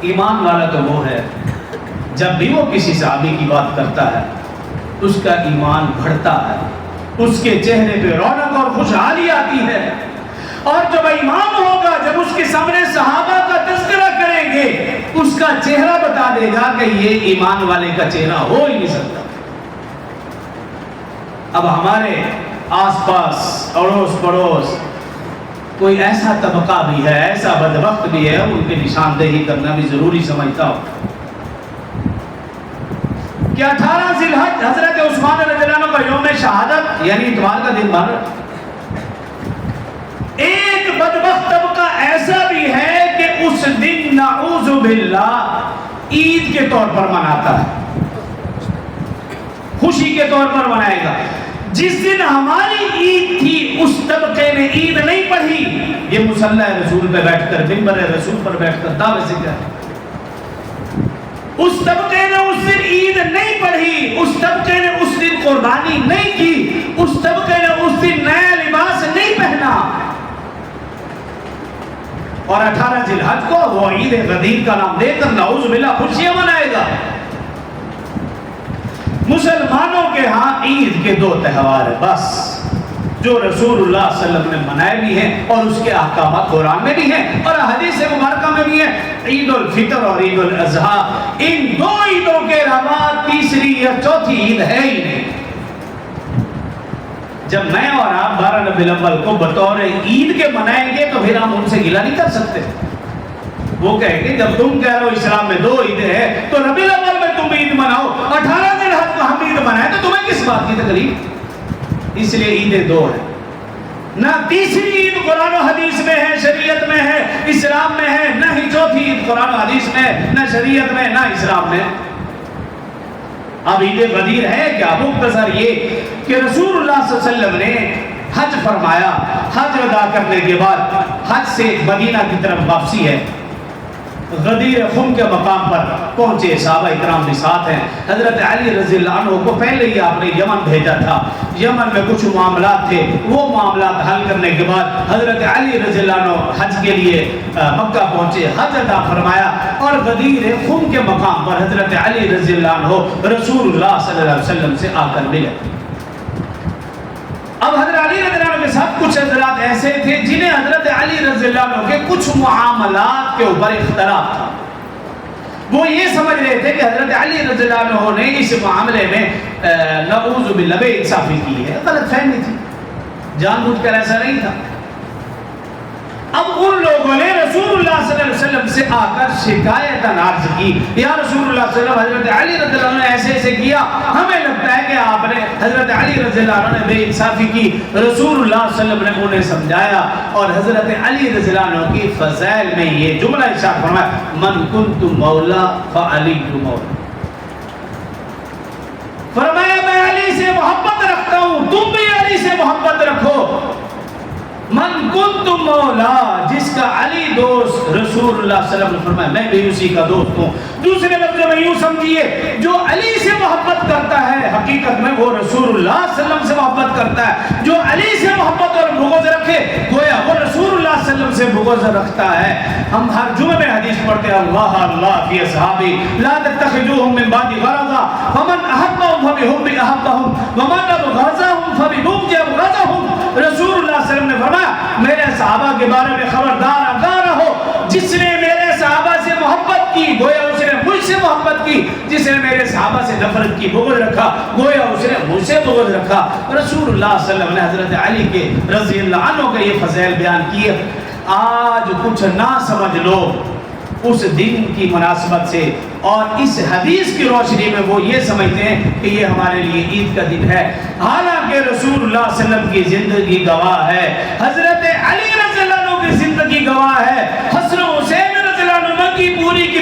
ایمان والا تو وہ ہے جب بھی وہ کسی صحابی کی بات کرتا ہے اس کا ایمان بڑھتا ہے، اس کے چہرے پہ رونق اور خوشحالی آتی ہے، اور جب ایمان ہوگا جب اس کے سامنے صحابہ کا تذکرہ کریں گے اس کا چہرہ بتا دے گا کہ یہ ایمان والے کا چہرہ ہو ہی نہیں سکتا۔ اب ہمارے آس پاس اڑوس پڑوس کوئی ایسا طبقہ بھی ہے، ایسا بدبخت بھی ہے، ان کی نشاندہی کرنا بھی ضروری سمجھتا ہوں کہ 18 ذی الحج حضرت عثمان رضی اللہ عنہ کا یوم شہادت یعنی اتوار کا دن بن رہا۔ ایک بدبخت طبقہ ایسا بھی ہے کہ اس دن نعوذ باللہ عید کے طور پر مناتا ہے، خوشی کے طور پر منائے گا۔ جس دن ہماری عید تھی اس طبقے نے عید نہیں پڑھی، یہ مصلی رسول پہ بیٹھ کر منبر رسول پر بیٹھ کر دعوے سے کیا، اس طبقے نے اس دن عید نہیں پڑھی، اس طبقے نے اس دن قربانی نہیں کی، اس طبقے نے اس دن نیا لباس نہیں پہنا، اور 18 ذی الحج کو وہ عید غدیر کا نام دے کر نعوذ باللہ خوشیاں منائے گا۔ مسلمانوں کے ہاں عید کے 2 تہوار ہیں بس، جو رسول اللہ صلی اللہ علیہ وسلم نے منائے بھی ہیں اور اس کے احکامات قرآن میں بھی ہیں اور حدیث مبارکہ میں بھی ہیں، عید الفطر اور عید الاضحیٰ۔ ان 2 عیدوں کے علاوہ تیسری یا چوتھی عید ہے ہی نہیں۔ جب میں اور آپ 12 ربیع الاول کو بطور عید کے منائیں گے تو پھر ہم ان سے گلہ نہیں کر سکتے۔ وہ کہیں گے جب تم کہہ رہے ہو اسلام میں 2 عیدیں ہیں تو ربیع الاول میں تم عید مناؤ، 18 ذی الحج کو ہم عید منائیں تو تمہیں کس بات کی تکلیف؟ اس لیے عیدیں 2 ہیں، نہ تیسری عید قرآن و حدیث میں ہے، شریعت میں ہے، اسلام میں ہے، نہ ہی چوتھی عید قرآن و حدیث میں ہے، نہ شریعت میں، نہ اسلام میں۔ اب عید غدیر ہے کیا؟ مختصر یہ کہ رسول اللہ صلی اللہ علیہ وسلم نے حج فرمایا، حج ادا کرنے کے بعد حج سے مدینہ کی طرف واپسی ہے، غدیر خم کے مقام پر پہنچے، صحابہ اکرام بھی ساتھ ہیں، حضرت علی رضی اللہ عنہ کو پہلے ہی آپ نے یمن بھیجا تھا، یمن میں کچھ معاملات تھے، وہ معاملات حل کرنے کے بعد حضرت علی رضی اللہ عنہ حج کے لیے مکہ پہنچے، حج ادا فرمایا، اور غدیر خم کے مقام پر حضرت علی رضی اللہ عنہ رسول اللہ صلی اللہ علیہ وسلم سے آ کر ملے۔ اب حضرت علی رضی اللہ عنہ کے ساتھ کچھ حضرات ایسے تھے جنہیں حضرت علی رضی اللہ عنہ کے کچھ معاملات کے اوپر اختلاف تھا، وہ یہ سمجھ رہے تھے کہ حضرت علی رضی اللہ عنہ نے اس معاملے میں نعوذ باللہ بے انصافی کی ہے، غلط فہمی تھی، جان بوجھ کر ایسا نہیں تھا۔ اب ان لوگوں نے رسول اللہ صلی اللہ علیہ وسلم سے آ کر شکایت عرض کی، یا رسول اللہ صلی اللہ علیہ وسلم حضرت علی رضی اللہ عنہ نے ایسے ایسے کیا، ہمیں لگتا ہے کہ آپ نے حضرت علی رضی اللہ عنہ نے بے انصافی کی۔ رسول اللہ صلی اللہ علیہ وسلم نے انہیں سمجھایا اور حضرت علی رضی اللہ عنہ کی فضائل میں یہ جملہ ارشاد فرمایا، من کنت مولا فعلی مولا، فرمایا میں علی سے محبت رکھتا ہوں، تم بھی علی سے محبت رکھو۔ من کنت مولا، جس کا علی دوست، رسول اللہ صلی اللہ علیہ وسلم نے فرمایا میں بھی اسی کا دوست ہوں۔ دوسرے لفظوں میں یوں سمجھیے، جو علی سے محبت کرتا ہے حقیقت میں وہ رسول اللہ صلی اللہ علیہ وسلم سے محبت کرتا ہے، جو علی سے محبت اور بغض رکھے گویا وہ رسول اللہ صلی اللہ علیہ وسلم سے بغض رکھتا ہے۔ ہم ہر جمعے میں حدیث پڑھتے ہیں، اللہ اللہ فی اصحابی لا تتخذوهم من بعد غرضا فمن احبهم فبحبی احبهم ومن ابغضهم فببغضی ابغضهم۔ رسول اللہ صلی اللہ علیہ وسلم نے فرمایا میرے صحابہ کے بارے میں خبردار آگاہ رہو، جس نے میرے صحابہ سے محبت کی گویا اس نے مجھ سے محبت کی، جس نے میرے صحابہ سے نفرت کی بغض رکھا گویا اس نے مجھ سے بغض رکھا۔ رسول اللہ صلی اللہ علیہ وسلم نے حضرت علی کے رضی اللہ عنہ کا یہ فضائل بیان کیے۔ آج کچھ نہ سمجھ لو اس دن کی مناسبت سے اور اس حدیث کی روشنی میں وہ یہ سمجھتے ہیں کہ یہ ہمارے لیے عید کا دن ہے، حالانکہ رسول اللہ صلی اللہ علیہ وسلم کی زندگی گواہ ہے، حضرت علی رضی اللہ عنہ کی زندگی گواہ ہے، حسن حسین رضی اللہ عنہ کی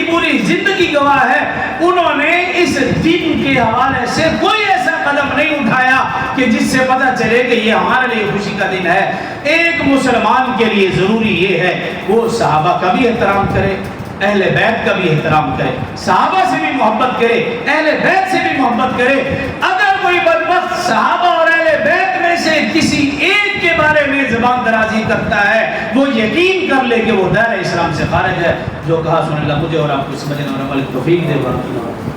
پوری زندگی گواہ ہے۔ انہوں نے اس دن کے حوالے سے کوئی ایسا قدم نہیں اٹھایا کہ جس سے پتہ چلے کہ یہ ہمارے لیے خوشی کا دن ہے۔ ایک مسلمان کے لیے ضروری یہ ہے وہ صحابہ کا بھی احترام کرے، اہل بیت کا بھی احترام کرے، صحابہ سے بھی محبت کرے، اہل بیت سے بھی محبت کرے۔ اگر کوئی بدبخت صحابہ اور اہل بیت میں سے کسی ایک کے بارے میں زبان درازی کرتا ہے وہ یقین کر لے کہ وہ دائرہ اسلام سے خارج ہے۔ جو کہا سن اللہ مجھے اور آپ کو سمجھنے اور عمل کی توفیق دے.